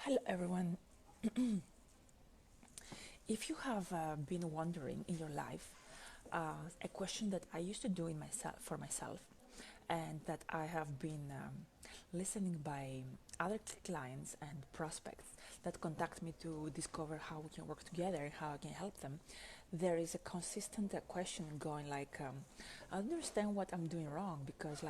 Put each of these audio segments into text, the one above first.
Hello, everyone. If you have been wondering in your life, a question that I used to do in myself for myself, and that I have been listening by other clients and prospects that contact me to discover how we can work together and how I can help them. There is a consistent question going like, I understand what I'm doing wrong because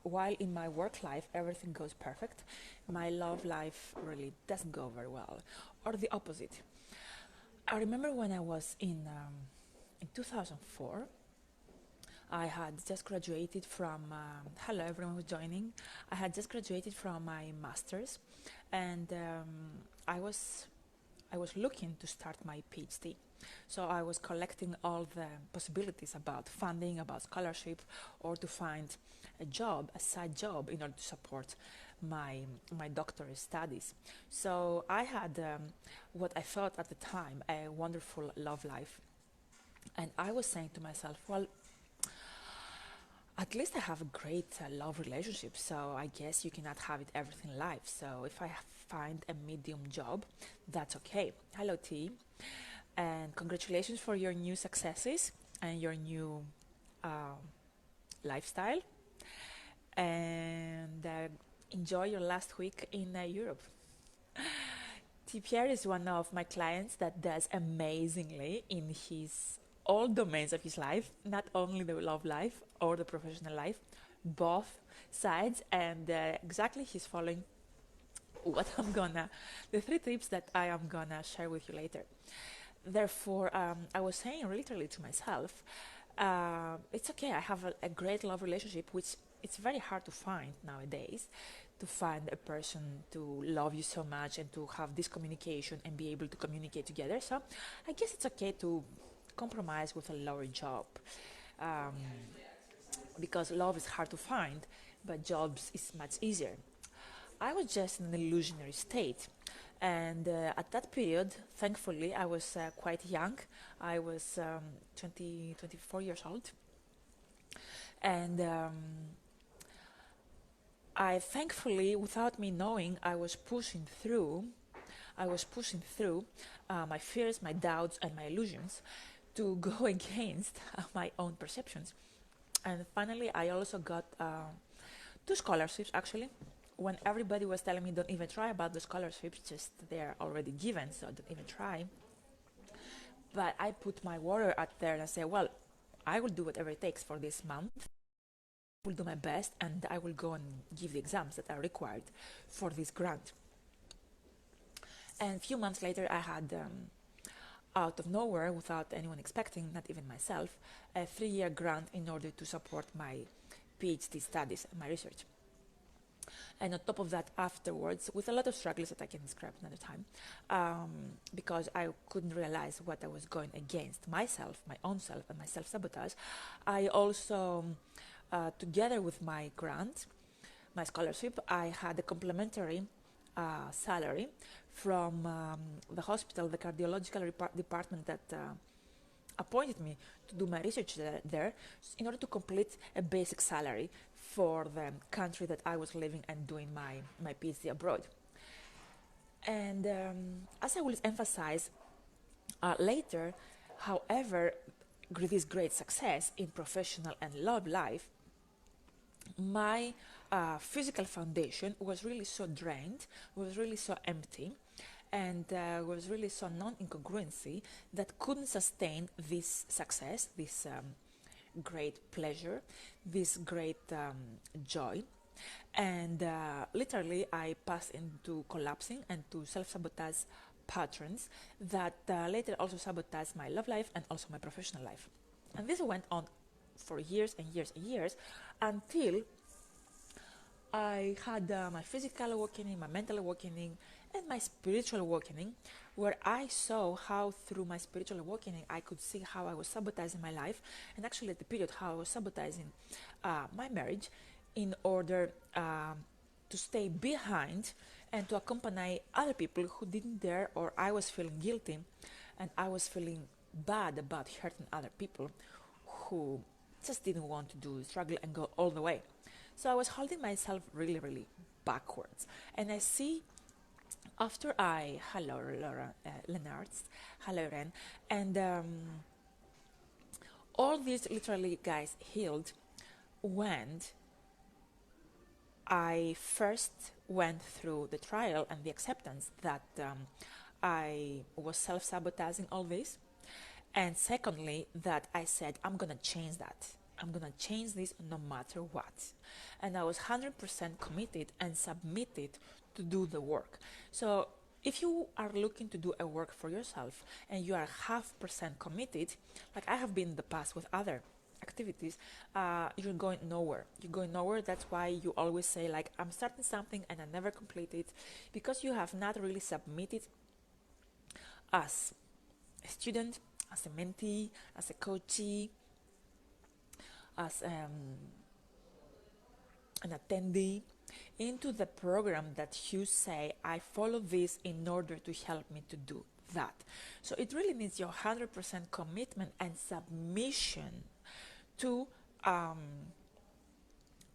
while in my work life everything goes perfect, my love life really doesn't go very well, or the opposite. I remember when I was in 2004. I had just graduated from. Hello, everyone who's joining. I had just graduated from my master's, and I was I was looking to start my PhD. So I was collecting all the possibilities about funding, about scholarship, or to find a job, a side job, in order to support my doctorate studies. So I had what I thought at the time a wonderful love life, and I was saying to myself, well, at least I have a great love relationship, so I guess you cannot have it everything in life. So if I find a medium job, that's okay. Hello, T, and congratulations for your new successes and your new uh, lifestyle. And enjoy your last week in Europe. T. Pierre is one of my clients that does amazingly in his all domains of his life, not only the love life or the professional life, both sides, and exactly he's following what the three tips that I am gonna share with you later. Therefore, I was saying literally to myself, it's okay, I have a great love relationship, which it's very hard to find nowadays, to find a person to love you so much and to have this communication and be able to communicate together. So I guess it's okay to compromise with a lower job, um, because love is hard to find, but jobs is much easier. I was just in an illusionary state. And at that period, thankfully, I was quite young. I was 24 years old. And I thankfully, without me knowing, I was pushing through. I was pushing through my fears, my doubts, and my illusions to go against my own perceptions. And finally, I also got two scholarships actually. When everybody was telling me don't even try about the scholarships, just they're already given, so don't even try. But I put my water out there and I say, well, I will do whatever it takes for this month. I will do my best and I will go and give the exams that are required for this grant. And a few months later, I had, out of nowhere, without anyone expecting, not even myself, a 3-year grant in order to support my PhD studies and my research. And on top of that, afterwards, with a lot of struggles that I can describe another time, because I couldn't realize what I was going against myself, my own self, and my self-sabotage, I also, together with my grant, my scholarship, I had a complementary salary from the hospital, the cardiological department that appointed me to do my research there in order to complete a basic salary for the country that I was living and doing my PhD abroad. And as I will emphasize later, however, this great success in professional and love life, my physical foundation was really so drained, was really so empty, and was really so non-incongruency that couldn't sustain this success, this great pleasure, this great joy. And literally, I passed into collapsing and to self-sabotage patterns that later also sabotaged my love life and also my professional life. And this went on for years and years and years until I had my physical awakening, my mental awakening, and my spiritual awakening, where I saw how through my spiritual awakening I could see how I was sabotaging my life, and actually at the period how I was sabotaging my marriage in order to stay behind and to accompany other people who didn't dare, or I was feeling guilty and I was feeling bad about hurting other people who just didn't want to do the struggle and go all the way. So I was holding myself really, really backwards. And I see After hello Laura, Lenartz, hello Ren, and all these literally guys healed when I first went through the trial and the acceptance that I was self-sabotaging all this, and secondly that I said I'm gonna change that. I'm gonna change this no matter what. And I was 100% committed and submitted to do the work. So if you are looking to do a work for yourself and you are 1/2% committed, like I have been in the past with other activities, you're going nowhere. You're going nowhere. That's why you always say like I'm starting something and I never complete it, because you have not really submitted as a student, as a mentee, as a coachee, as an attendee into the program that you say, I follow this in order to help me to do that. So it really needs your 100% commitment and submission to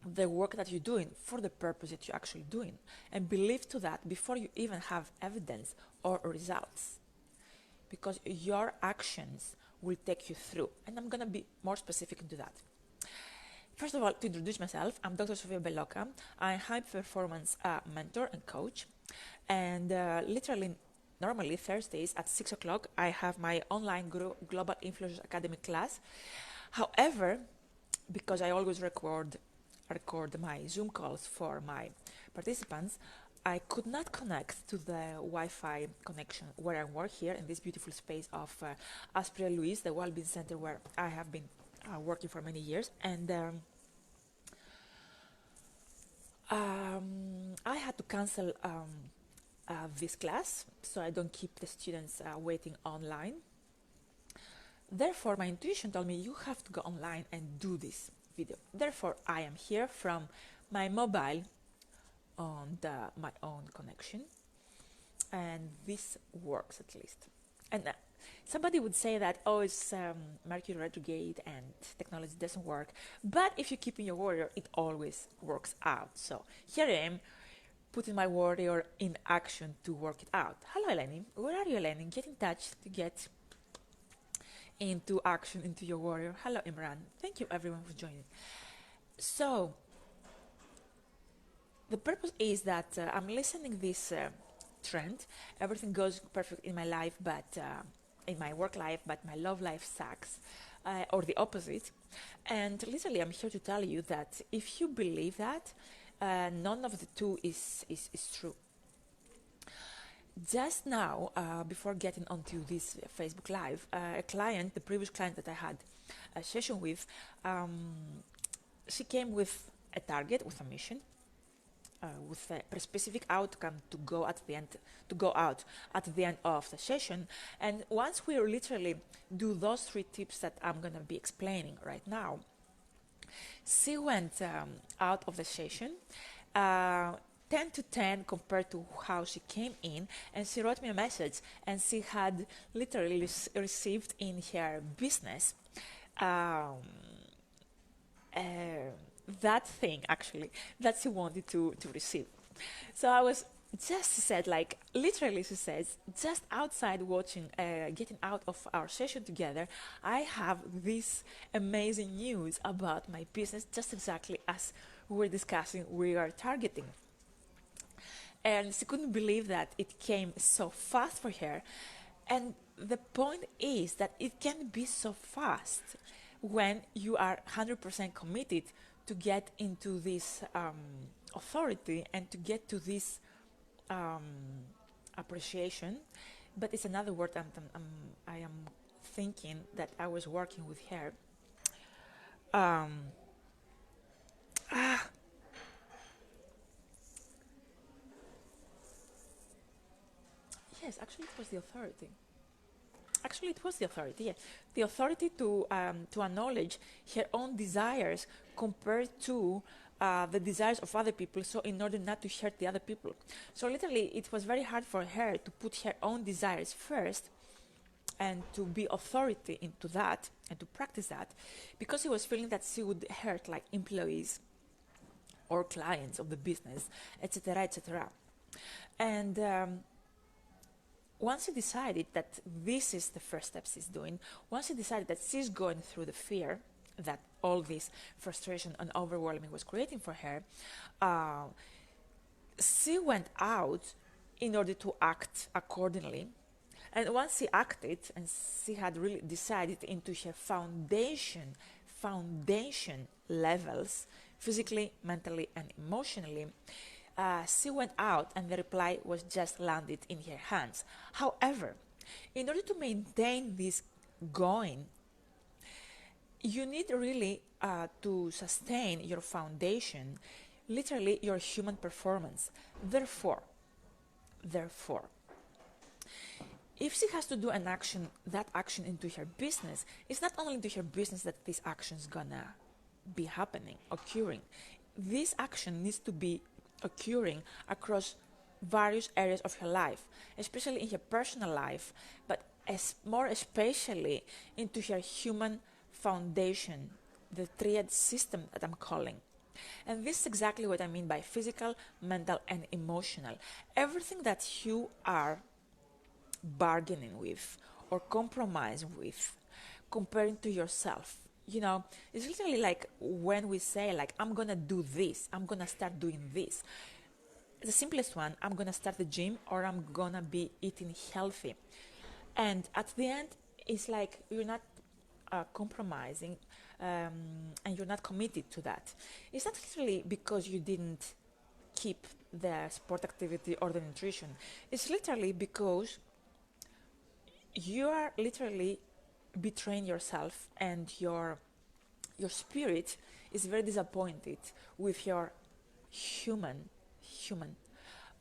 the work that you're doing for the purpose that you're actually doing, and believe to that before you even have evidence or results, because your actions will take you through. And I'm going to be more specific into that. First of all, to introduce myself, I'm Dr. Sofia Beloka. I'm a high performance mentor and coach. And normally Thursdays at 6 o'clock, I have my online Global Influencers Academy class. However, because I always record my Zoom calls for my participants, I could not connect to the Wi-Fi connection where I work here in this beautiful space of Aspria Louise, the Wellbeing Center where I have been working for many years. And I had to cancel this class so I don't keep the students waiting online. Therefore, my intuition told me you have to go online and do this video. Therefore, I am here from my mobile on my own connection, and this works at least. And somebody would say that, oh, it's Mercury retrograde and technology doesn't work, but if you keep in your warrior, it always works out. So here I am, putting my warrior in action to work it out. Hello, Eleni. Where are you, Eleni? Get in touch to get into action, into your warrior. Hello, Imran. Thank you, everyone, for joining. So the purpose is that I'm listening this trend. Everything goes perfect in my life, but in my work life, but my love life sucks, or the opposite. And literally, I'm here to tell you that if you believe that, none of the two is true. Just now, before getting onto this Facebook Live, a client, the previous client that I had a session with, she came with a target, with a mission, with a specific outcome to go out at the end of the session. And once we literally do those 3 tips that I'm going to be explaining right now, she went out of the session 10 to 10 compared to how she came in, and she wrote me a message, and she had literally received in her business that thing actually that she wanted to receive. So I was just said, like, literally she says, just outside watching, getting out of our session together, I have this amazing news about my business, just exactly as we're discussing, we are targeting. And she couldn't believe that it came so fast for her. And the point is that it can be so fast when you are 100% committed to get into this authority and to get to this appreciation. But it's another word I am thinking that I was working with her. Yes, actually it was the authority. Actually, it was the authority, yeah. The authority to acknowledge her own desires compared to the desires of other people, so in order not to hurt the other people. So literally, it was very hard for her to put her own desires first and to be authority into that and to practice that, because she was feeling that she would hurt like employees or clients of the business, etc., etc. And once he decided that this is the first step she's doing, once he decided that she's going through the fear that all this frustration and overwhelming was creating for her, uh, she went out in order to act accordingly. And once she acted and she had really decided into her foundation levels, physically, mentally, and emotionally, she went out and the reply was just landed in her hands. However, in order to maintain this going, you need really to sustain your foundation, literally your human performance. Therefore, if she has to do that action into her business, it's not only into her business that this action is gonna be happening, occurring. This action needs to be occurring across various areas of her life, especially in her personal life, but more especially into her human foundation, the triad system that I'm calling. And this is exactly what I mean by physical, mental, and emotional. Everything that you are bargaining with or compromising with, comparing to yourself. It's literally like when we say, like, I'm gonna do this, I'm gonna start doing this. The simplest one, I'm gonna start the gym or I'm gonna be eating healthy. And at the end, it's like you're not compromising, and you're not committed to that. It's not literally because you didn't keep the sport activity or the nutrition. It's literally because you are literally betraying yourself, and your spirit is very disappointed with your human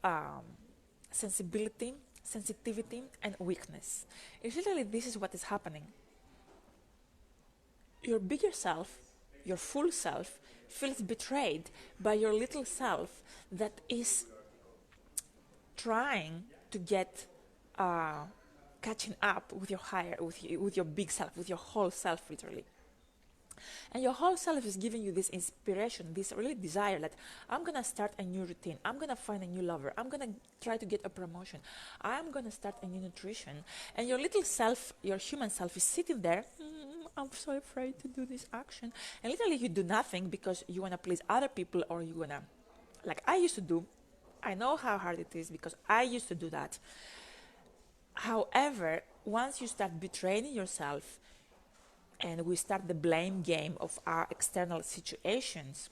um, sensitivity, and weakness. It's literally this is what is happening. Your bigger self, your full self, feels betrayed by your little self that is trying to get catching up with with your big self, with your whole self, literally. And your whole self is giving you this inspiration, this really desire that I'm gonna start a new routine, I'm gonna find a new lover, I'm gonna try to get a promotion, I'm gonna start a new nutrition. And your little self, your human self, is sitting there. I'm so afraid to do this action. And literally you do nothing because you wanna please other people, or you wanna, like I used to do. I know how hard it is because I used to do that. However, once you start betraying yourself and we start the blame game of our external situations,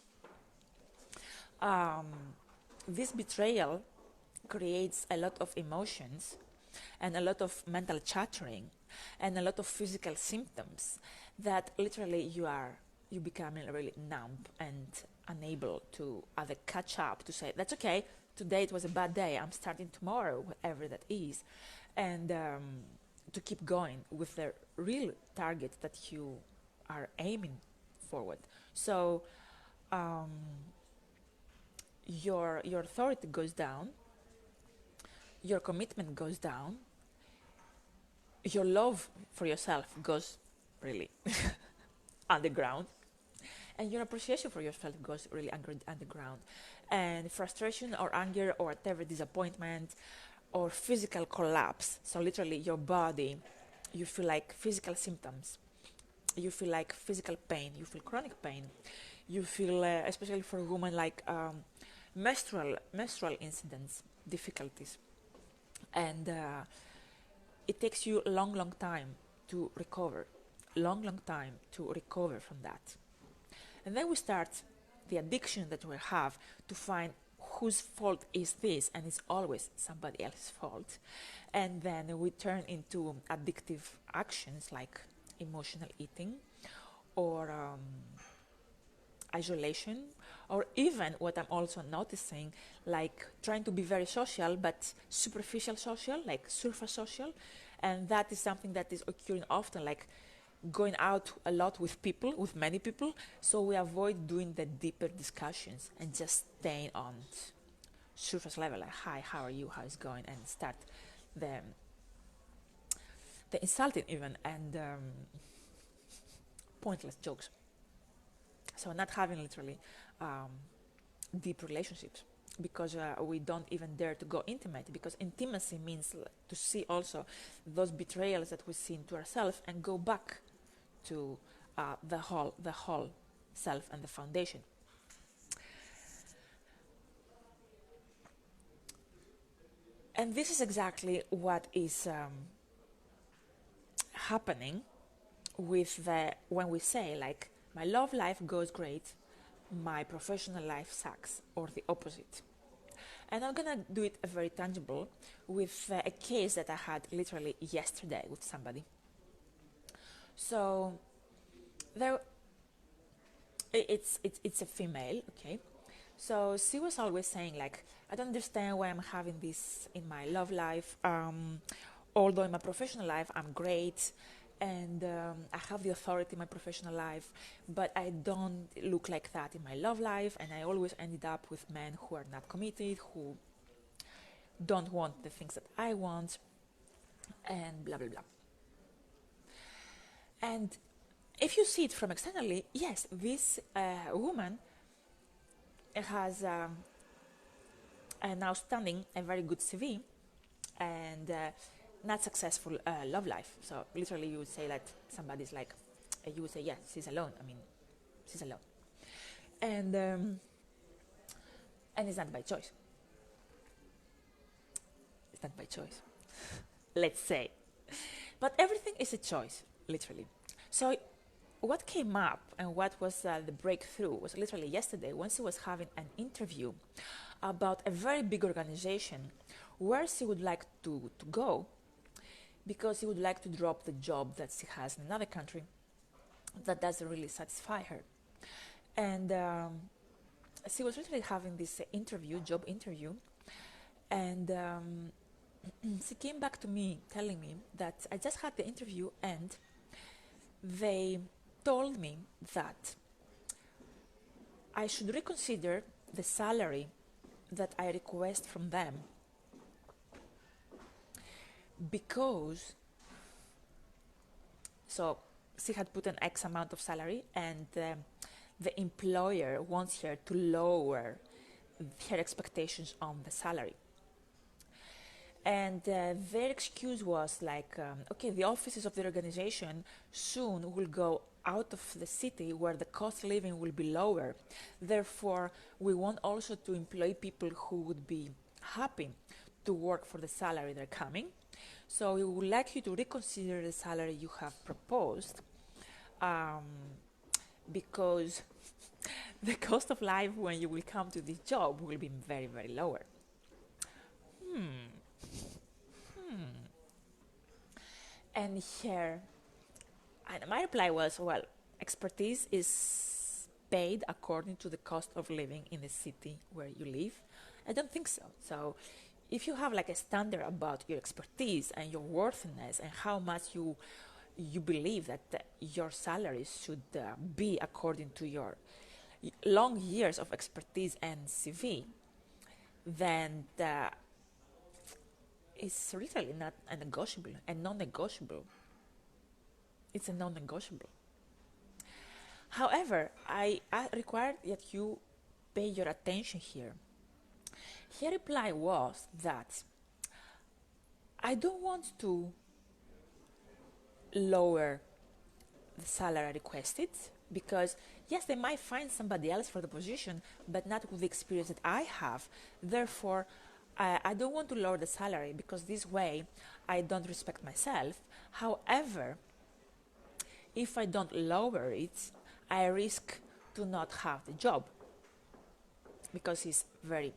this betrayal creates a lot of emotions and a lot of mental chattering and a lot of physical symptoms that literally you become really numb and unable to either catch up, to say, that's okay, today it was a bad day, I'm starting tomorrow, whatever that is, and to keep going with the real target that you are aiming forward. So your authority goes down, your commitment goes down, your love for yourself goes really underground, and your appreciation for yourself goes really underground. And frustration or anger or whatever, disappointment or physical collapse, so literally your body, you feel like physical symptoms, you feel like physical pain, you feel chronic pain, you feel especially for women, like menstrual incidents, difficulties, and it takes you a long time to recover, long time to recover from that. And then we start the addiction that we have to find whose fault is this, and it's always somebody else's fault. And then we turn into addictive actions like emotional eating or isolation, or even what I'm also noticing, like trying to be very social but superficial social, like surface social. And that is something that is occurring often, like going out a lot with people, with many people, so we avoid doing the deeper discussions and just staying on surface level, like, hi, how are you, how's it going, and start the insulting even, and pointless jokes. So not having literally deep relationships. because we don't even dare to go intimate, because intimacy means to see also those betrayals that we see into ourselves and go back to the whole self and the foundation. And this is exactly what is happening with when we say, like, my love life goes great, my professional life sucks, or the opposite. And I'm gonna do it very tangible with a case that I had literally yesterday with somebody. So there, it's a female, okay. So she was always saying, like, I don't understand why I'm having this in my love life. Although in my professional life I'm great, and I have the authority in my professional life, but I don't look like that in my love life, and I always ended up with men who are not committed, who don't want the things that I want, and blah blah blah. And if you see it from externally, yes, this woman has an outstanding and very good CV, and not successful love life. So literally you would say that somebody's like, you would say, yeah, she's alone. I mean, she's alone. And it's not by choice. It's not by choice. Let's say. But everything is a choice, literally. So what came up and what was the breakthrough was literally yesterday when she was having an interview about a very big organization where she would like to go, because she would like to drop the job that she has in another country that doesn't really satisfy her. And she was literally having this job interview, and she came back to me telling me that I just had the interview and they told me that I should reconsider the salary that I request from them, because so she had put an X amount of salary, and the employer wants her to lower her expectations on the salary. And their excuse was like, okay, the offices of the organization soon will go out of the city where the cost of living will be lower. Therefore, we want also to employ people who would be happy to work for the salary they're coming. So we would like you to reconsider the salary you have proposed, because the cost of life when you will come to this job will be very, very lower. And here, and my reply was, well, expertise is paid according to the cost of living in the city where you live. I don't think so. So if you have like a standard about your expertise and your worthiness and how much you believe that your salary should be according to your long years of expertise and CV, then it's really not a negotiable and non-negotiable. It's a non-negotiable. However, I require that you pay your attention here. Her reply was that I don't want to lower the salary requested, because yes, they might find somebody else for the position, but not with the experience that I have. Therefore, I don't want to lower the salary, because this way I don't respect myself. However, if I don't lower it, I risk to not have the job, because he's very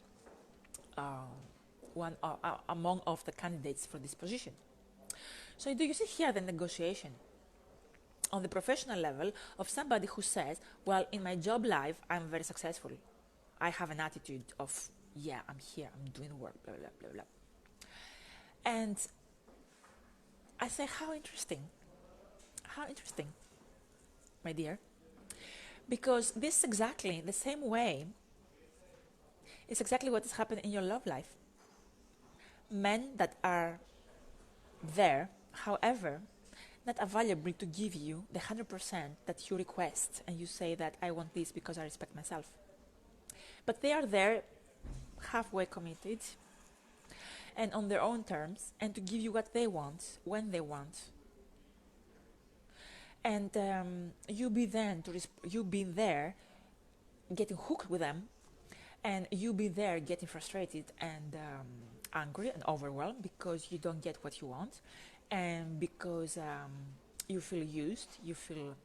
one among of the candidates for this position. So do you see here the negotiation on the professional level of somebody who says, well, in my job life, I'm very successful. I have an attitude of, yeah, I'm here, I'm doing work, blah, blah, blah, blah. And I say, how interesting, my dear. Because this is exactly the same way, it's exactly what is happening in your love life. Men that are there, however, not available to give you the 100% that you request, and you say that I want this because I respect myself. But they are there halfway committed and on their own terms, and to give you what they want when they want. And you be there getting hooked with them, and you be there getting frustrated and angry and overwhelmed because you don't get what you want, and because you feel used, you feel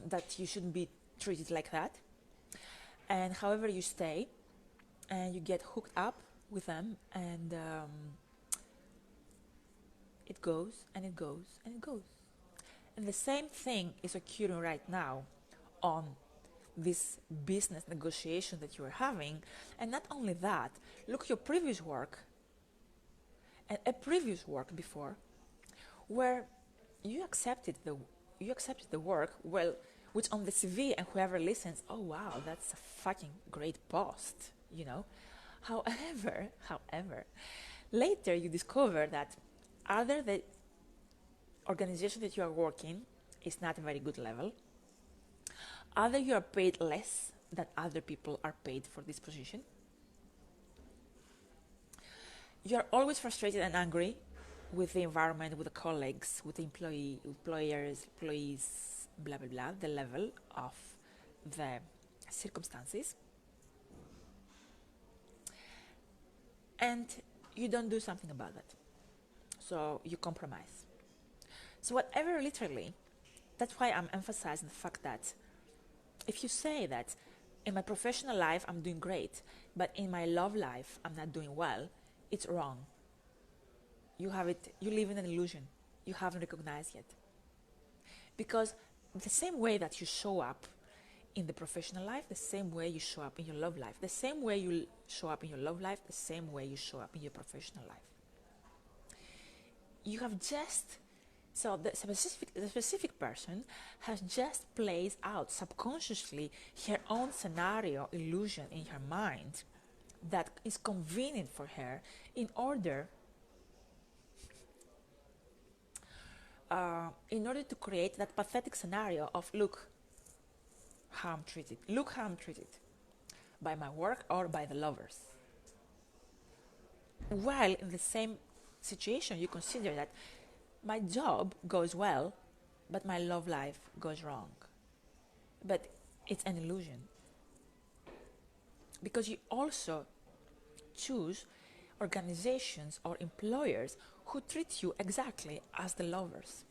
that you shouldn't be treated like that. And however, you stay and you get hooked up with them, and it goes and it goes and it goes. And the same thing is occurring right now on this business negotiation that you are having. And not only that, look at your previous work and a previous work before, where you accepted the work, well, which on the CV, and whoever listens, oh wow, that's a fucking great post, you know. However, later you discover that either the organization that you are working is not a very good level, either you are paid less than other people are paid for this position, you are always frustrated and angry with the environment, with the colleagues, with the employers, blah blah blah, the level of the circumstances, and you don't do something about that. So you compromise. So whatever, literally, that's why I'm emphasizing the fact that if you say that in my professional life I'm doing great, but in my love life I'm not doing well, it's wrong. You live in an illusion you haven't recognized yet. Because the same way that you show up in the professional life, the same way you show up in your love life, the same way you show up in your love life, the same way you show up in your professional life. You have just, so the specific person has just played out subconsciously her own scenario illusion in her mind that is convenient for her in order to create that pathetic scenario of look how I'm treated by my work or by the lovers. While in the same situation you consider that my job goes well, but my love life goes wrong. But it's an illusion. Because you also choose organizations or employers who treat you exactly as the lovers.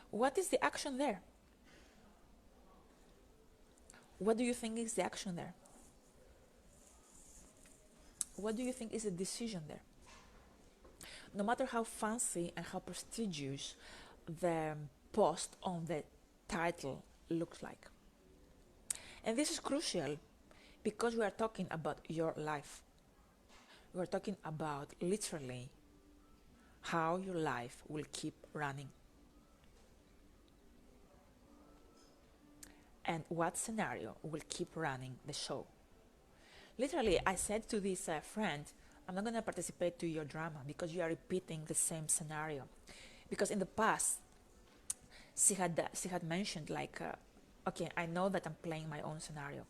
What is the action there? What do you think is the action there? What do you think is the decision there? No matter how fancy and how prestigious the post on the title looks like. And this is crucial because we are talking about your life. We are talking about literally how your life will keep running. And what scenario will keep running the show. Literally, I said to this friend, I'm not going to participate to your drama because you are repeating the same scenario. Because in the past, she had mentioned like, okay, I know that I'm playing my own scenario.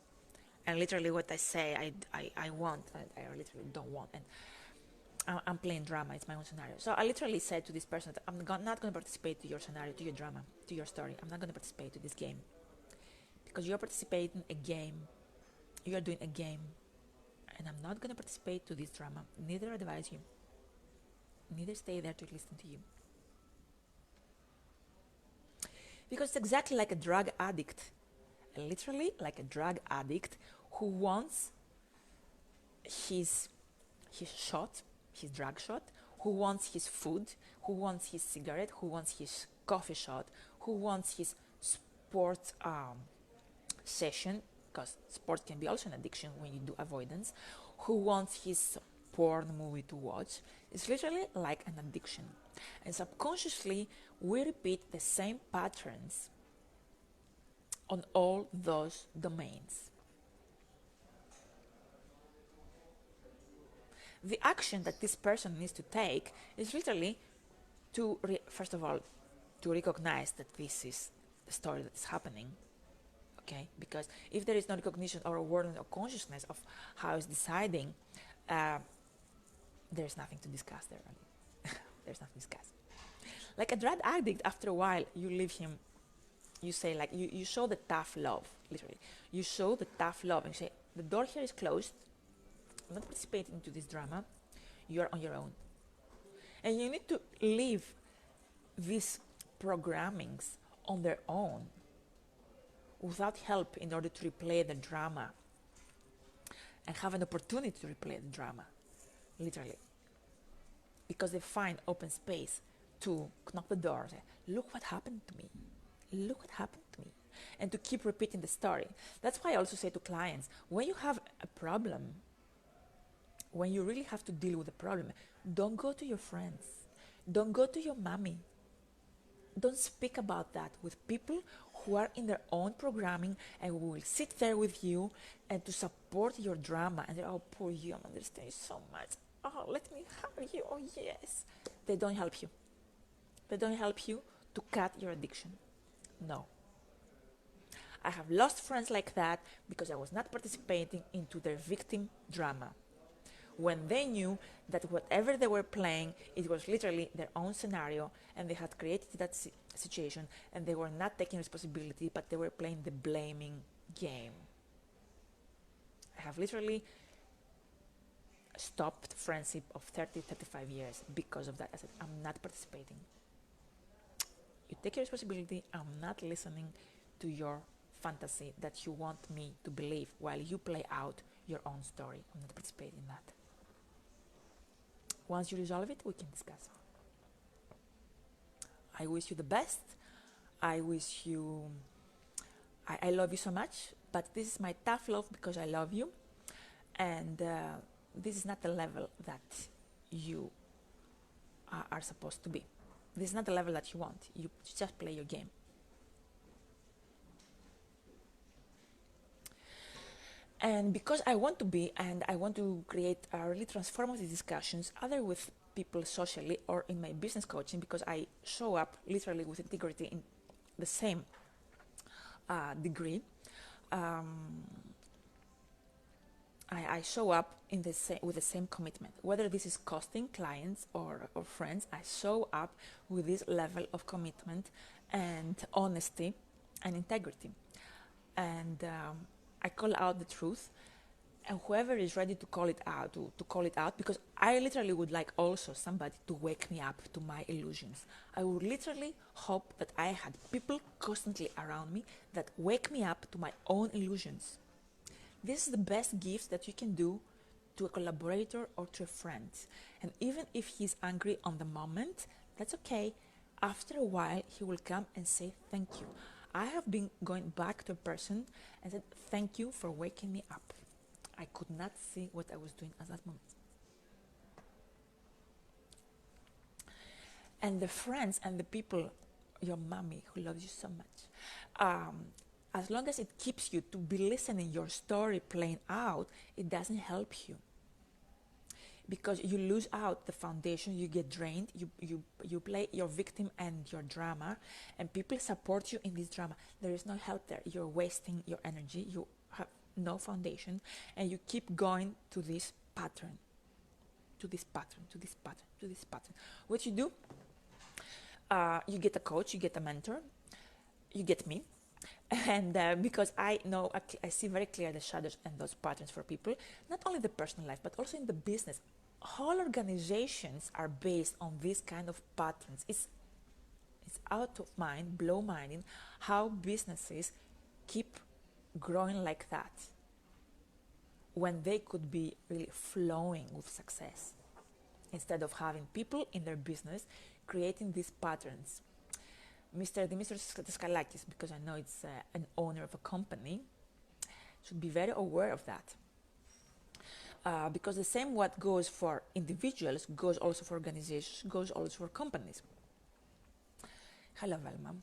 And literally what I say, I want, I literally don't want. And I'm playing drama, it's my own scenario. So I literally said to this person that I'm not going to participate to your scenario, to your drama, to your story. I'm not going to participate to this game. Because you're participating a game, you are doing a game, and I'm not going to participate to this drama, neither advise you, neither stay there to listen to you. Because it's exactly like a drug addict, literally like a drug addict who wants his shot, his drug shot, who wants his food, who wants his cigarette, who wants his coffee shot, who wants his sport session, because sport can be also an addiction when you do avoidance, who wants his porn movie to watch. It's literally like an addiction. And subconsciously, we repeat the same patterns on all those domains. The action that this person needs to take is literally to, first of all, to recognize that this is the story that is happening, okay? Because if there is no recognition or awareness or consciousness of how it's deciding, there's nothing to discuss there. There's nothing to discuss. Like a drug addict, after a while, you leave him, you say, like, you show the tough love, literally. You show the tough love and say, the door here is closed, I'm not participating into this drama, you're on your own. And you need to leave these programmings on their own, without help, in order to replay the drama and have an opportunity to replay the drama, literally. Because they find open space to knock the door and say, look what happened to me. Look what happened to me. And to keep repeating the story. That's why I also say to clients, when you have a problem, when you really have to deal with a problem, don't go to your friends. Don't go to your mommy. Don't speak about that with people who are in their own programming and who will sit there with you and to support your drama and say, oh, poor you, I understand you so much. Oh, let me help you. Oh, yes. They don't help you. They don't help you to cut your addiction. No. I have lost friends like that because I was not participating into their victim drama. When they knew that whatever they were playing, it was literally their own scenario and they had created that situation and they were not taking responsibility, but they were playing the blaming game. I have literally stopped friendship of 30, 35 years because of that. I said, I'm not participating. You take your responsibility. I'm not listening to your fantasy that you want me to believe while you play out your own story. I'm not participating in that. Once you resolve it, we can discuss. I wish you the best. I wish you... I love you so much, but this is my tough love because I love you. And this is not the level that you are supposed to be. This is not the level that you want. You just play your game. And because I want to be, and I want to create really transformative discussions, either with people socially or in my business coaching, because I show up literally with integrity in the same degree. I show up in the with the same commitment. Whether this is costing clients or friends, I show up with this level of commitment and honesty and integrity. And I call out the truth, and whoever is ready to call it out, to call it out, because I literally would like also somebody to wake me up to my illusions. I would literally hope that I had people constantly around me that wake me up to my own illusions. This is the best gift that you can do to a collaborator or to a friend. And even if he's angry on the moment, that's okay. After a while, he will come and say thank you. I have been going back to a person and said, thank you for waking me up. I could not see what I was doing at that moment. And the friends and the people, your mommy who loves you so much, as long as it keeps you to be listening your story playing out, it doesn't help you. Because you lose out the foundation, you get drained, you play your victim and your drama, and people support you in this drama. There is no help there. You're wasting your energy, you have no foundation, and you keep going to this pattern, to this pattern, to this pattern, to this pattern. What you do, you get a coach, you get a mentor, you get me, and because I know, I see very clear the shadows and those patterns for people, not only in the personal life, but also in the business. Whole organizations are based on this kind of patterns. It's out of mind, blow minding, how businesses keep growing like that when they could be really flowing with success, instead of having people in their business creating these patterns. Mr. Dimitris Daskalakis, because I know it's an owner of a company, should be very aware of that. Because the same what goes for individuals goes also for organizations, goes also for companies. Hello, Velma.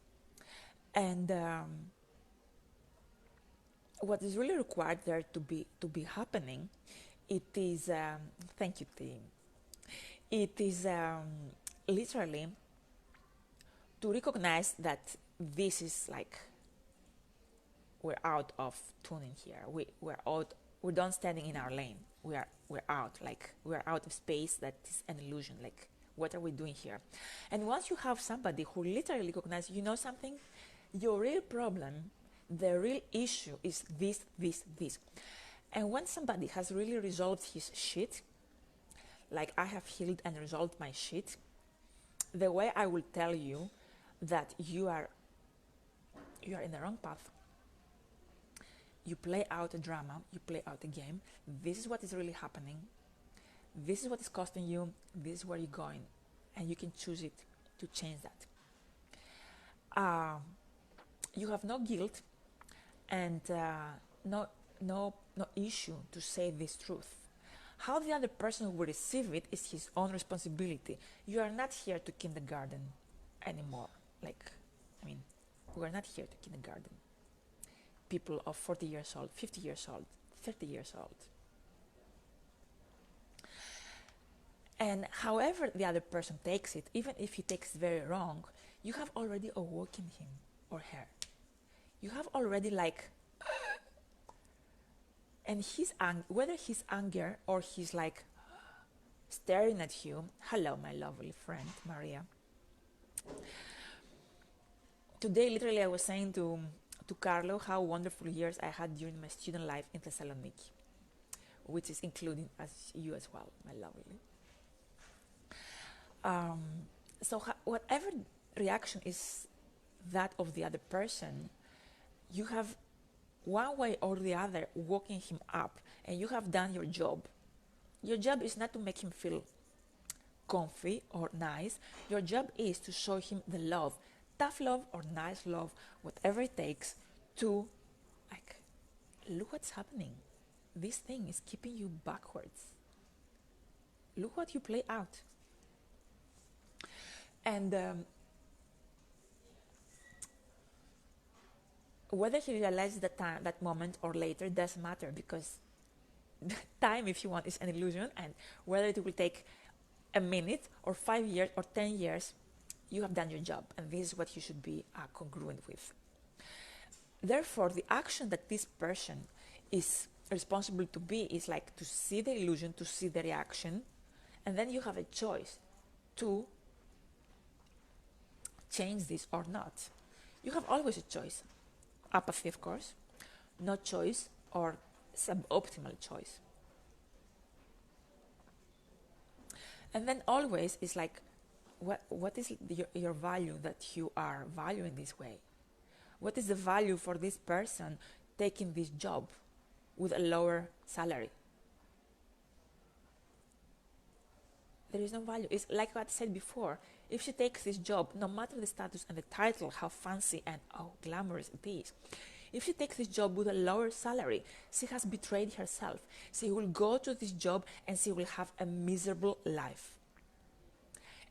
And what is really required there to be happening It is, thank you, team. It is literally to recognize that this is like we're out of tuning here. We're out. We're done standing in our lane. We're out. Like we're out of space. That is an illusion. Like what are we doing here? And once you have somebody who literally recognizes, you know something, your real problem, the real issue is this, this, this. And when somebody has really resolved his shit, like I have healed and resolved my shit, the way I will tell you that you are in the wrong path. You play out a drama, you play out a game. This is what is really happening. This is what is costing you. This is where you're going, and you can choose it to change that. You have no guilt and no issue to say this truth. How the other person will receive it is his own responsibility. You are not here to kindergarten anymore. We are not here to kindergarten people of 40 years old, 50 years old, 30 years old. And however the other person takes it, even if he takes it very wrong, you have already awoken him or her. You have already and whether his anger or he's like staring at you, hello my lovely friend Maria. Today literally I was saying to Carlo how wonderful years I had during my student life in Thessaloniki, which is including as you as well, my lovely. So whatever reaction is that of the other person, you have one way or the other woken him up, and you have done your job. Your job is not to make him feel comfy or nice. Your job is to show him the love, tough love or nice love, whatever it takes to look what's happening. This thing is keeping you backwards. Look what you play out. And whether he realizes that moment or later doesn't matter, because time, if you want, is an illusion, and whether it will take a minute or 5 years or 10 years, you have done your job, and this is what you should be congruent with. Therefore, the action that this person is responsible to be is to see the illusion, to see the reaction, and then you have a choice to change this or not. You have always a choice. Apathy, of course, no choice, or suboptimal choice. And then always is what is your value that you are valuing this way? What is the value for this person taking this job with a lower salary? There is no value. It's like what I said before. If she takes this job, no matter the status and the title, how fancy and glamorous it is, if she takes this job with a lower salary, she has betrayed herself. She will go to this job and she will have a miserable life.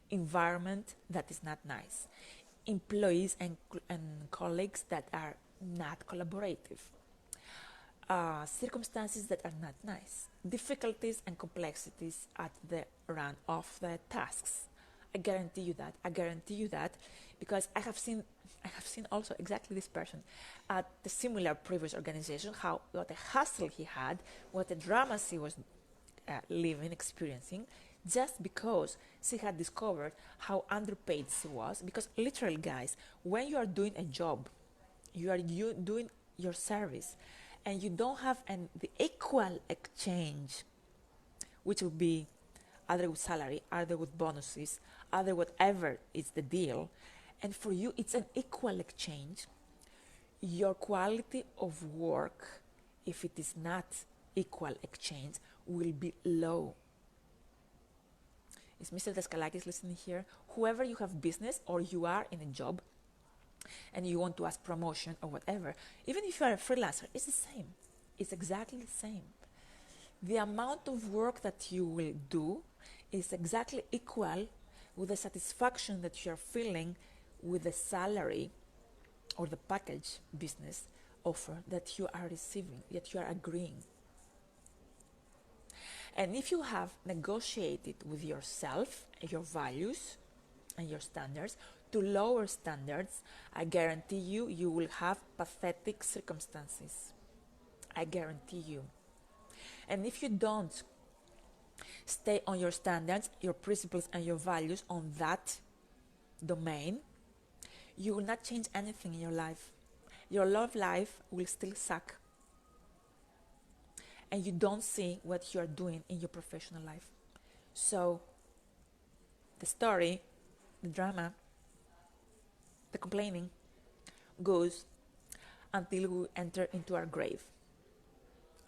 Environment that is not nice. Employees and colleagues that are not collaborative. Circumstances that are not nice. Difficulties and complexities at the run of the tasks. I guarantee you that. I guarantee you that because I have seen also exactly this person at the similar previous organization, what a hustle he had, what a drama she was experiencing, just because she had discovered how underpaid she was. Because literally, guys, when you are doing a job, you are doing your service, and you don't have the equal exchange, which will be either with salary, either with bonuses, either whatever is the deal, and for you it's an equal exchange, your quality of work, if it is not equal exchange, will be low. Is Mr. Daskalakis listening here? Whoever you have business or you are in a job and you want to ask promotion or whatever, even if you are a freelancer, it's the same. It's exactly the same. The amount of work that you will do is exactly equal with the satisfaction that you are feeling with the salary or the package business offer that you are receiving, that you are agreeing. And if you have negotiated with yourself, your values and your standards, to lower standards, I guarantee you, you will have pathetic circumstances. I guarantee you. And if you don't stay on your standards, your principles, and your values on that domain, you will not change anything in your life. Your love life will still suck. And you don't see what you are doing in your professional life. So, the story, the drama, the complaining goes until we enter into our grave.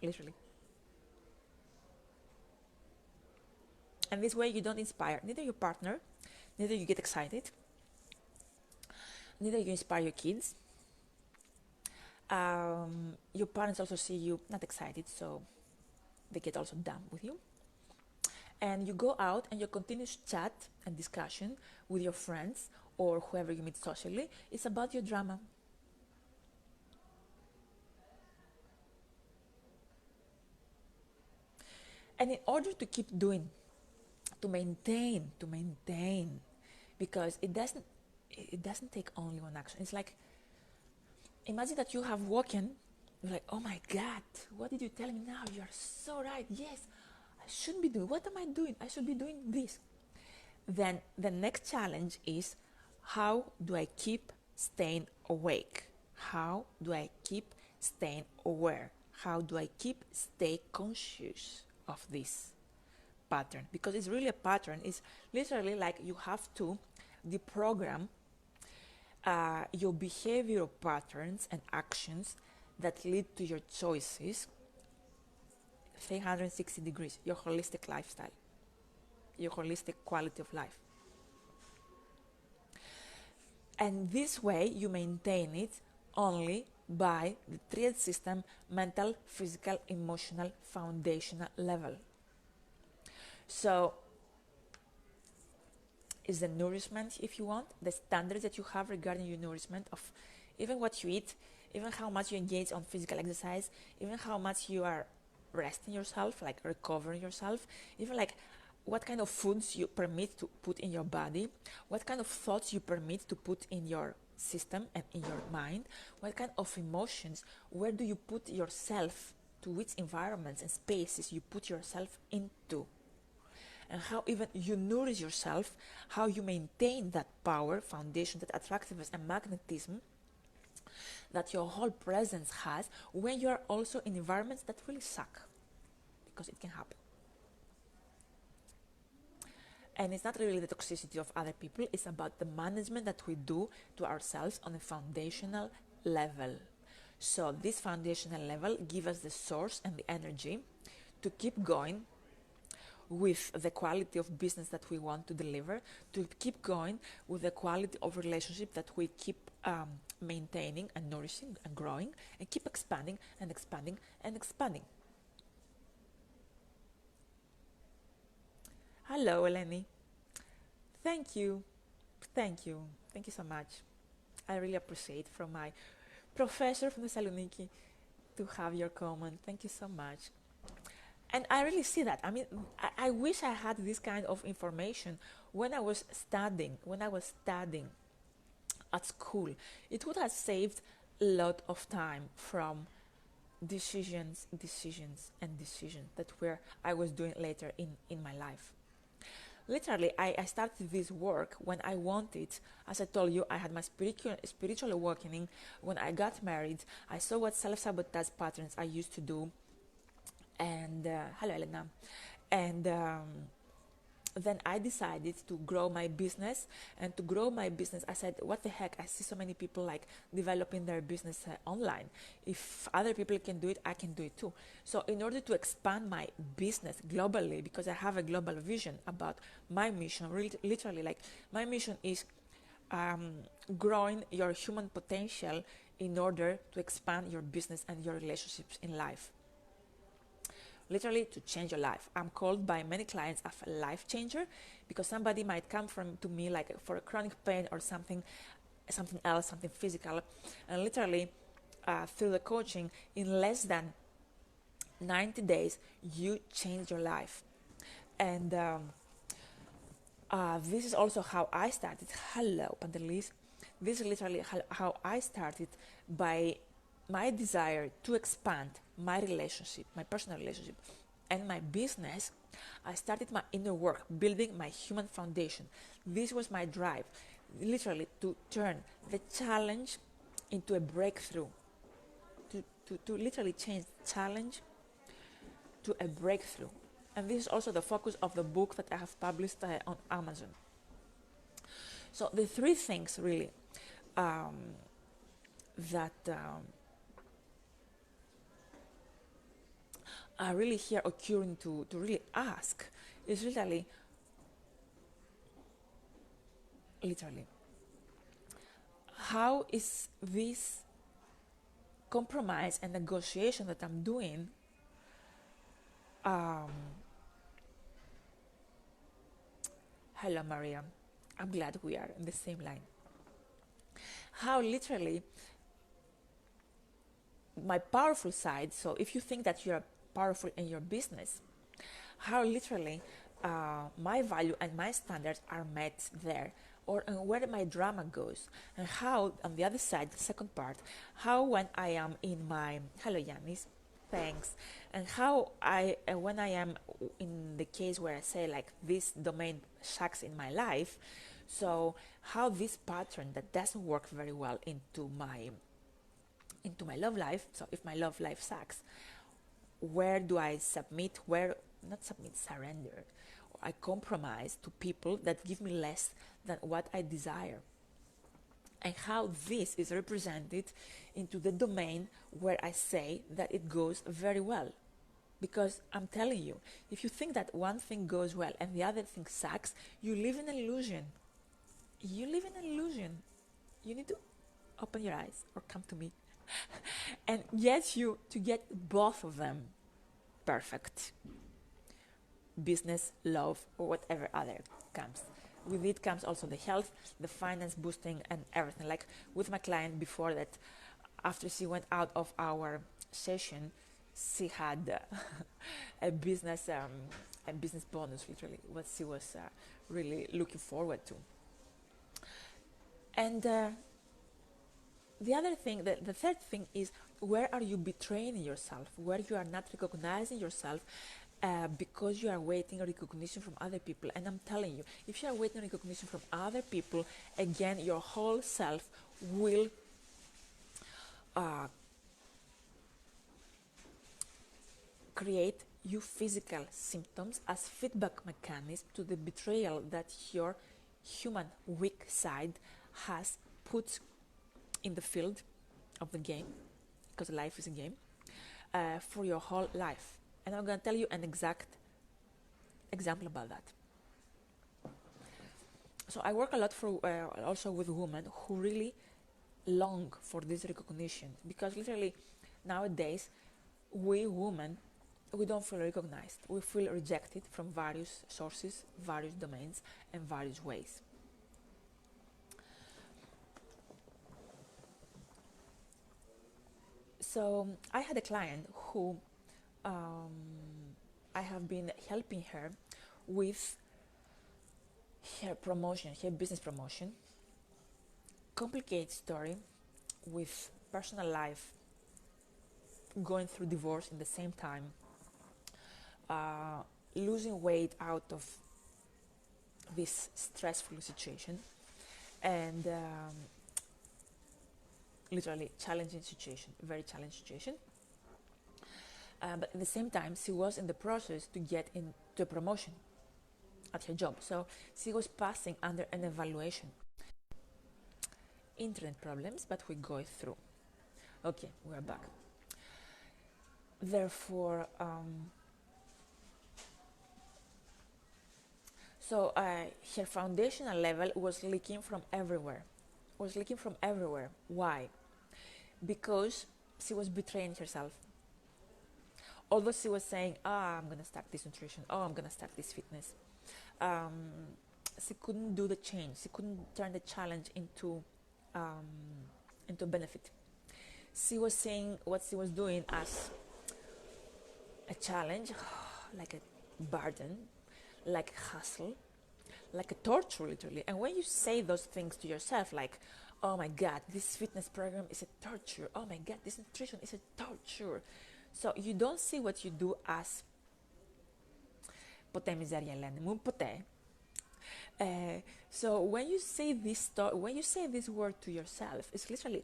Literally. And this way you don't inspire neither your partner, neither you get excited, neither you inspire your kids. Your parents also see you not excited, so they get also done with you. And you go out and your continuous chat and discussion with your friends or whoever you meet socially is about your drama. And in order to keep doing, to maintain, because it doesn't take only one action. It's like, imagine that you have woken, you're like, oh my God, what did you tell me now? You're so right. Yes, I shouldn't be doing, what am I doing? I should be doing this. Then the next challenge is, how do I keep staying awake? How do I keep staying aware? How do I stay conscious of this pattern? Because it's really a pattern. It's literally like you have to deprogram your behavioral patterns and actions that lead to your choices 360 degrees, your holistic lifestyle, your holistic quality of life. And this way you maintain it only by the triad system, mental, physical, emotional, foundational level. So is the nourishment, if you want, the standards that you have regarding your nourishment of even what you eat, even how much you engage on physical exercise, even how much you are resting yourself, like recovering yourself, even like what kind of foods you permit to put in your body, what kind of thoughts you permit to put in your system and in your mind, what kind of emotions, where do you put yourself, to which environments and spaces you put yourself into, and how even you nourish yourself, how you maintain that power, foundation, that attractiveness and magnetism that your whole presence has when you are also in environments that really suck, because it can happen. And it's not really the toxicity of other people, it's about the management that we do to ourselves on a foundational level. So this foundational level gives us the source and the energy to keep going with the quality of business that we want to deliver, to keep going with the quality of relationship that we keep maintaining and nourishing and growing, and keep expanding and expanding and expanding. Hello, Eleni. Thank you so much. I really appreciate from my professor from Thessaloniki to have your comment. Thank you so much. And I really see that. I mean, I wish I had this kind of information when I was studying at school. It would have saved a lot of time from decisions that I was doing later in my life. Literally, I started this work when I wanted, as I told you, I had my spiritual awakening. When I got married, I saw what self-sabotage patterns I used to do. And, hello, Elena. And then I decided to grow my business. And to grow my business, I said, what the heck? I see so many people like developing their business online. If other people can do it, I can do it too. So in order to expand my business globally, because I have a global vision about my mission, literally, like my mission is growing your human potential in order to expand your business and your relationships in life. Literally to change your life. I'm called by many clients as a life changer, because somebody might come to me like for a chronic pain or something else, something physical, and literally through the coaching, in less than 90 days, you change your life. And this is also how I started. Hello, Pantelis. This is literally how I started, by my desire to expand my relationship, my personal relationship, and my business. I started my inner work, building my human foundation. This was my drive, literally to turn the challenge into a breakthrough, to literally change challenge to a breakthrough. And this is also the focus of the book that I have published on Amazon. So the three things really that are really here occurring to really ask is literally, how is this compromise and negotiation that I'm doing hello Maria, I'm glad we are in the same line. How literally my powerful side, so if you think that you're powerful in your business, how literally my value and my standards are met there, or where my drama goes, and how on the other side, the second part, how when I am in my, hello Yanis, thanks, and how when I am in the case where I say like this domain sucks in my life, so how this pattern that doesn't work very well into my love life, so if my love life sucks, where do I submit, surrender, or I compromise to people that give me less than what I desire, and how this is represented into the domain where I say that it goes very well. Because I'm telling you, if you think that one thing goes well and the other thing sucks, you live in an illusion. You live in an illusion. You need to open your eyes or come to me and get both of them perfect. Business, love, or whatever other comes. With it comes also the health, the finance boosting, and everything. Like with my client before that, after she went out of our session, she had a business bonus, literally, what she was really looking forward to. And the other thing, the third thing is, where are you betraying yourself? Where you are not recognizing yourself because you are waiting recognition from other people. And I'm telling you, if you are waiting recognition from other people, again, your whole self will create you physical symptoms as feedback mechanism to the betrayal that your human weak side has put in the field of the game, because life is a game, for your whole life. And I'm going to tell you an exact example about that. So I work a lot for also with women who really long for this recognition, because literally nowadays we women, we don't feel recognized. We feel rejected from various sources, various domains, and various ways. So I had a client who I have been helping her with her promotion, her business promotion. Complicated story with personal life, going through divorce in the same time, losing weight out of this stressful situation, and literally challenging situation, very challenging situation. But at the same time, she was in the process to get into a promotion at her job. So she was passing under an evaluation. Internet problems, but we go through. Okay, we're back. Therefore, so her foundational level was leaking from everywhere. Why? Because she was betraying herself. Although she was saying, I'm going to start this nutrition, I'm going to start this fitness, she couldn't do the change. She couldn't turn the challenge into benefit. She was saying what she was doing as a challenge, like a burden, like a hustle, like a torture, literally. And when you say those things to yourself, like, oh my God, this fitness program is a torture. Oh my God, this nutrition is a torture. So you don't see what you do as ποτέ μιζέρια λένε μου, ποτέ. So when you say this word to yourself, it's literally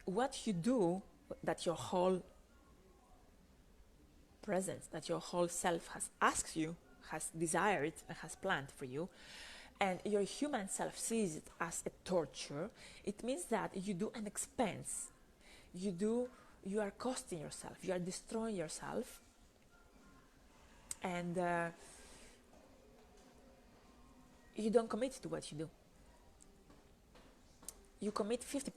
what you do that your whole presence, that your whole self has asked you, has desired, and has planned for you, and your human self sees it as a torture. It means that you do an expense. You are costing yourself. You are destroying yourself, and you don't commit to what you do. You commit 50%,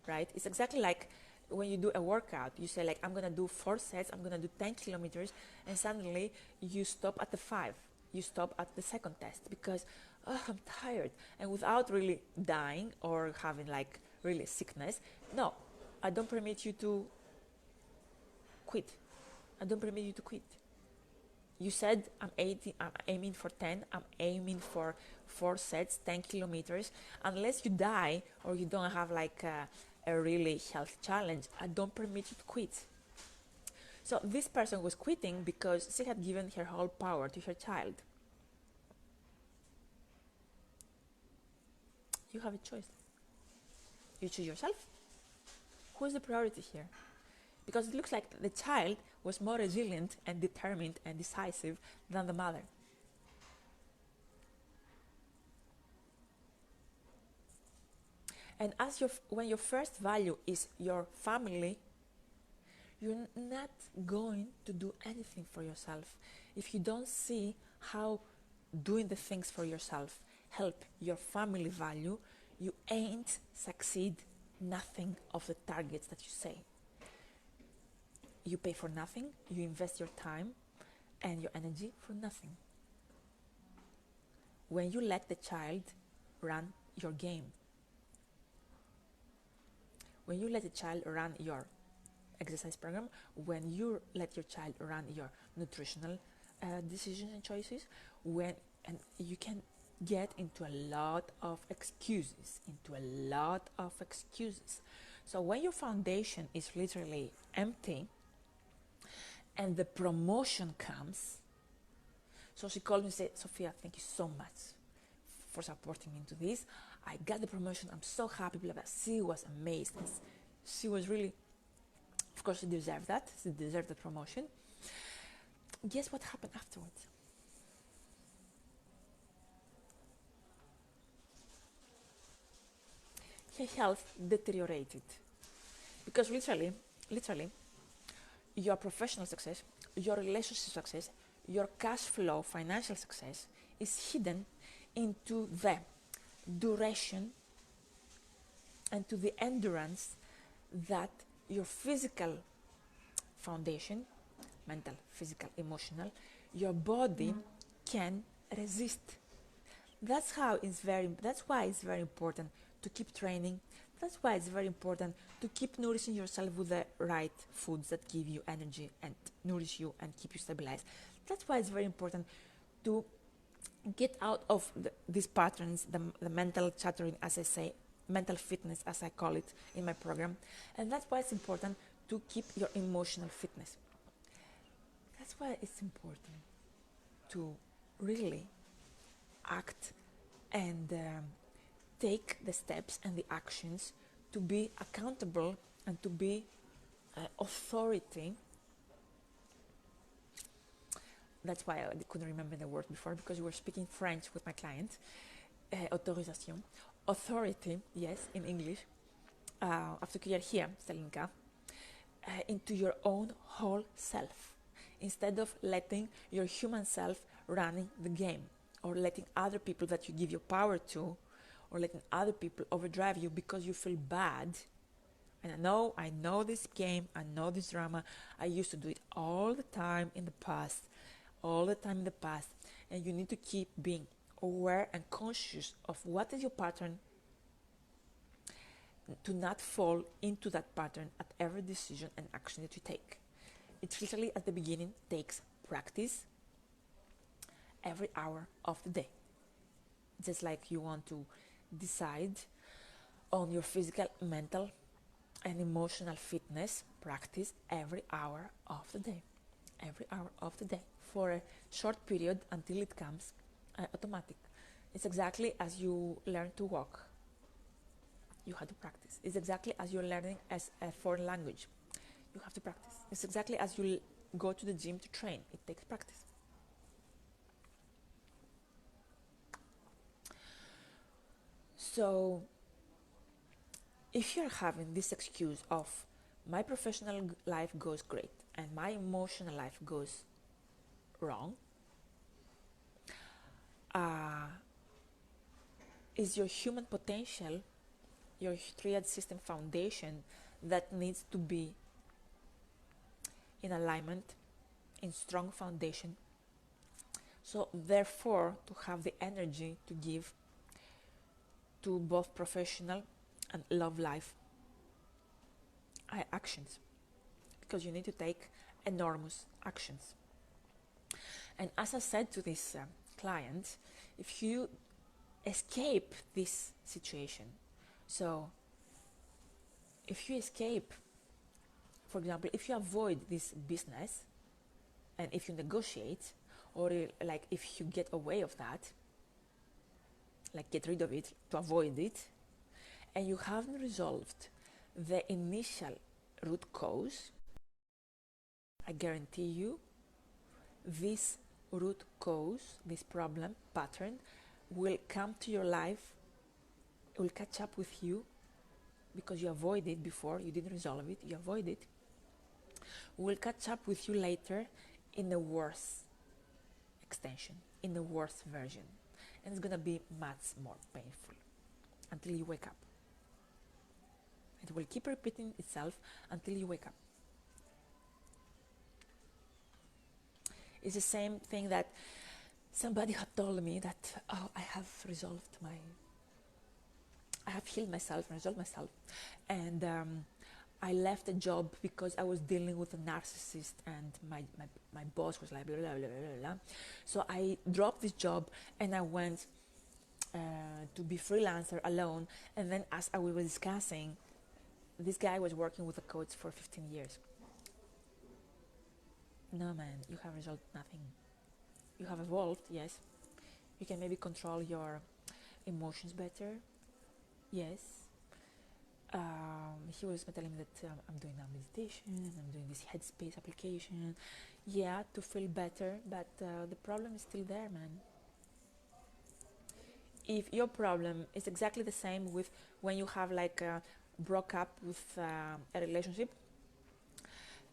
right? It's exactly like when you do a workout. You say, like, I'm gonna do 4 sets, I'm gonna do 10 kilometers, and suddenly you stop at the 5. You stop at the second test because, oh, I'm tired. And without really dying or having like really sickness, no, I don't permit you to quit. I don't permit you to quit. You said, I'm aiming for 10, I'm aiming for 4 sets, 10 kilometers. Unless you die or you don't have like a really health challenge, I don't permit you to quit. So this person was quitting because she had given her whole power to her child. You have a choice. You choose yourself. Who is the priority here? Because it looks like the child was more resilient and determined and decisive than the mother. And when your first value is your family, you're not going to do anything for yourself if you don't see how doing the things for yourself help your family value. You ain't succeed nothing of the targets that you say. You pay for nothing, you invest your time and your energy for nothing. When you let the child run your game, when you let the child run your exercise program, when you let your child run your nutritional decisions and choices, and you can get into a lot of excuses, So when your foundation is literally empty and the promotion comes, so she called me and said, Sophia, thank you so much for supporting me into this. I got the promotion, I'm so happy, blah, blah. She was amazed. She was really, of course she deserved that. She deserved the promotion. Guess what happened afterwards? Her health deteriorated. Because literally, your professional success, your relationship success, your cash flow, financial success is hidden into the duration and to the endurance that your physical foundation, mental, physical, emotional, your body can resist. That's why it's very important to keep training. That's why it's very important to keep nourishing yourself with the right foods that give you energy and nourish you and keep you stabilized. That's why it's very important to get out of these patterns, the mental chattering, as I say, mental fitness, as I call it in my program. And that's why it's important to keep your emotional fitness. That's why it's important to really act and take the steps and the actions to be accountable and to be authority. That's why I couldn't remember the word before, because we were speaking French with my client. Autorisation. Authority, yes, in English. Αυτό και η αρχαία στα ελληνικά. Into your own whole self. Instead of letting your human self running the game, or letting other people that you give your power to, or letting other people overdrive you because you feel bad. And I know this game, I know this drama. I used to do it all the time in the past. And you need to keep being aware and conscious of what is your pattern, to not fall into that pattern at every decision and action that you take. It literally at the beginning takes practice every hour of the day. Just like you want to decide on your physical, mental, and emotional fitness, practice every hour of the day. Every hour of the day for a short period until it comes automatic. It's exactly as you learn to walk. You have to practice. It's exactly as you're learning as a foreign language. You have to practice. It's exactly as you go to the gym to train. It takes practice. So if you're having this excuse of my professional life goes great and my emotional life goes wrong, is your human potential, your triad system foundation that needs to be in alignment, in strong foundation. So therefore, to have the energy to give to both professional and love life actions, because you need to take enormous actions. And as I said to this client, if you escape this situation, so if you escape, for example, if you avoid this business and if you negotiate, or like if you get away of that, like get rid of it to avoid it, and you haven't resolved the initial root cause, I guarantee you this root cause, this problem pattern will come to your life, will catch up with you because you avoided it before, you didn't resolve it, you avoid it, will catch up with you later in a worse extension, in a worse version. And it's gonna be much more painful until you wake up. It will keep repeating itself until you wake up. It's the same thing that somebody had told me that, oh, I have healed myself and resolved myself. And I left a job because I was dealing with a narcissist and my boss was like blah, blah, blah, blah, blah. So I dropped this job and I went to be freelancer alone. And then as we were discussing, this guy was working with a coach for 15 years. No, man, you have resolved nothing. You have evolved, yes. You can maybe control your emotions better, yes. He was telling me that I'm doing now meditation, I'm doing this headspace application, yeah, to feel better, but the problem is still there, man. If your problem is exactly the same with when you have like broke up with a relationship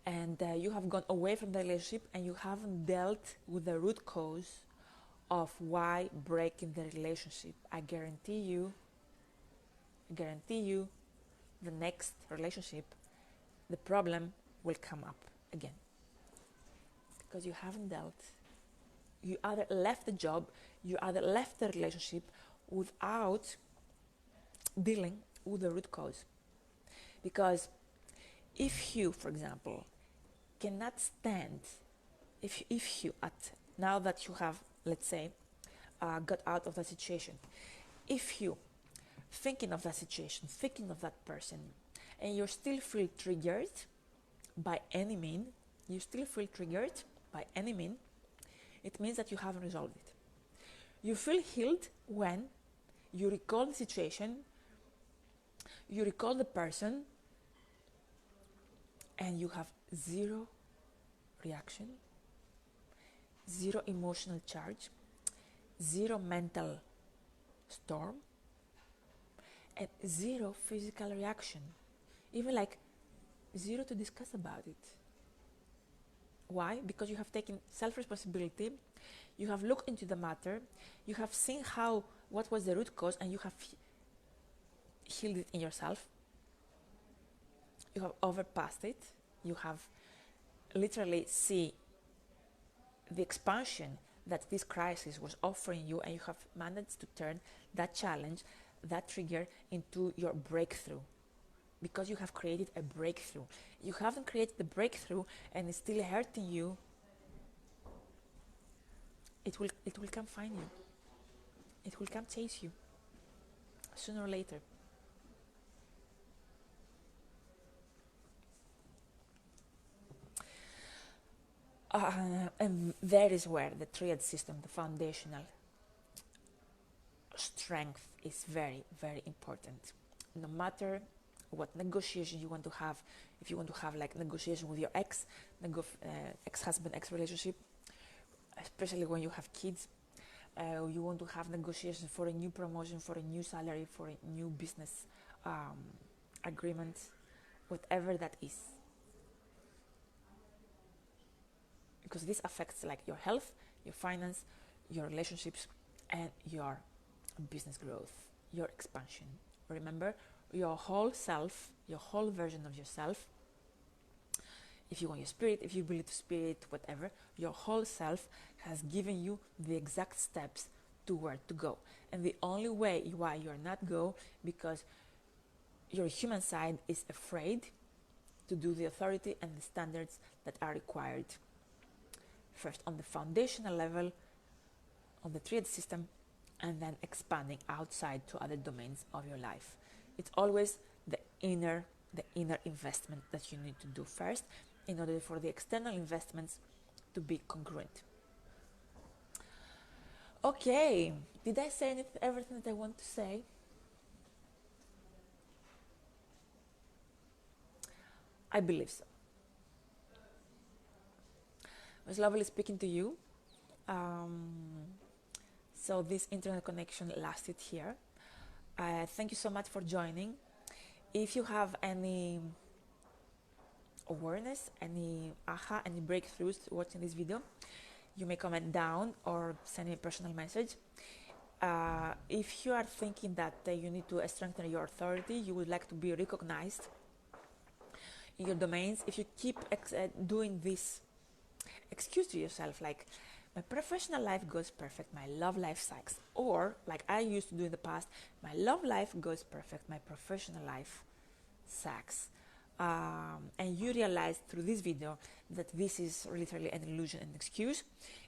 and you have gone away from the relationship and you haven't dealt with the root cause of why breaking the relationship, I guarantee you the next relationship, the problem will come up again. Because you haven't dealt. You either left the job, you either left the relationship without dealing with the root cause. Because if you, for example, cannot stand, if you, now that you have, let's say, got out of the situation, if you thinking of that situation, thinking of that person, and you still feel triggered by any mean, it means that you haven't resolved it. You feel healed when you recall the situation, you recall the person, and you have zero reaction, zero emotional charge, zero mental storm, and zero physical reaction, even like zero to discuss about it. Why? Because you have taken self-responsibility, you have looked into the matter, you have seen what was the root cause, and you have healed it in yourself. You have overpassed it. You have literally see the expansion that this crisis was offering you, and you have managed to turn that challenge, that trigger, into your breakthrough. because you have created a breakthrough. You haven't created the breakthrough and it's still hurting you, it will come find you. It will come chase you sooner or later. And that is where the triad system, the foundational strength, is very, very important. No matter what negotiation you want to have, if you want to have like negotiation with your ex-husband, ex-relationship, especially when you have kids, you want to have negotiations for a new promotion, for a new salary, for a new business agreement, whatever that is. Because this affects like your health, your finance, your relationships, and your business growth, your expansion. Remember, your whole self, your whole version of yourself, if you want your spirit, if you believe to spirit, whatever, your whole self has given you the exact steps to where to go. And the only way why you're not go, because your human side is afraid to do the authority and the standards that are required. First on the foundational level, on the triad system, and then expanding outside to other domains of your life. It's always the inner investment that you need to do first in order for the external investments to be congruent. Okay, did I say everything that I want to say? I believe so. It was lovely speaking to you. So this internet connection lasted here. Thank you so much for joining. If you have any awareness, any aha, any breakthroughs watching this video, you may comment down or send me a personal message. If you are thinking that you need to strengthen your authority, you would like to be recognized in your domains, if you keep doing this excuse to yourself, like, my professional life goes perfect, my love life sucks, or like I used to do in the past, my love life goes perfect, my professional life sucks, and you realize through this video that this is literally an illusion and excuse,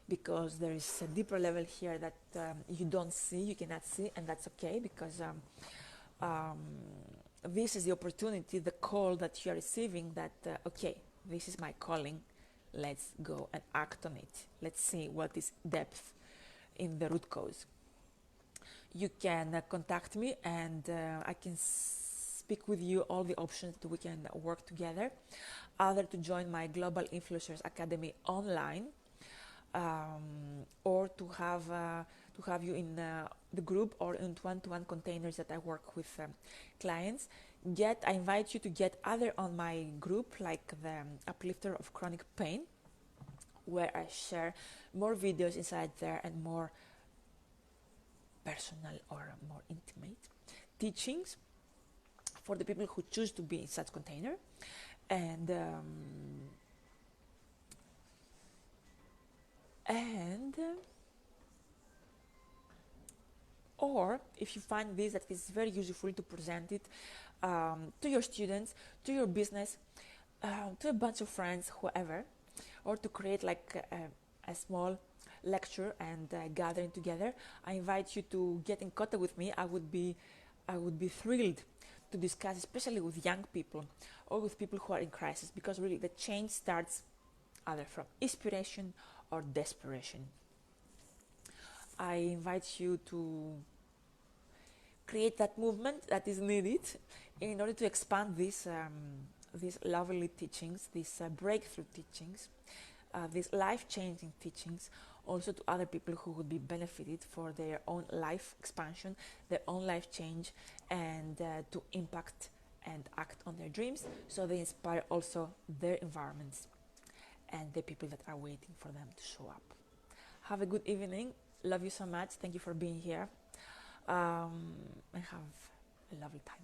because there is a deeper level here that you don't see, you cannot see, and that's okay, because this is the opportunity, the call that you are receiving, that okay, this is my calling, let's go and act on it. Let's see what is depth in the root cause. You can contact me, and I can speak with you all the options that we can work together, either to join my Global Influencers Academy online, or to have you in the group or in one-to-one containers that I work with clients. I invite you to get either on my group, like the Uplifter of Chronic Pain, where I share more videos inside there and more personal or more intimate teachings for the people who choose to be in such container. And or if you find this, that is very useful to present it to your students, to your business, to a bunch of friends, whoever, or to create like a small lecture and gathering together, I invite you to get in contact with me. I would be thrilled to discuss, especially with young people or with people who are in crisis, because really the change starts either from inspiration or desperation. I invite you to create that movement that is needed in order to expand these lovely teachings, these breakthrough teachings, these life-changing teachings, also to other people who would be benefited for their own life expansion, their own life change, and to impact and act on their dreams, so they inspire also their environments and the people that are waiting for them to show up. Have a good evening. Love you so much. Thank you for being here. And have a lovely time.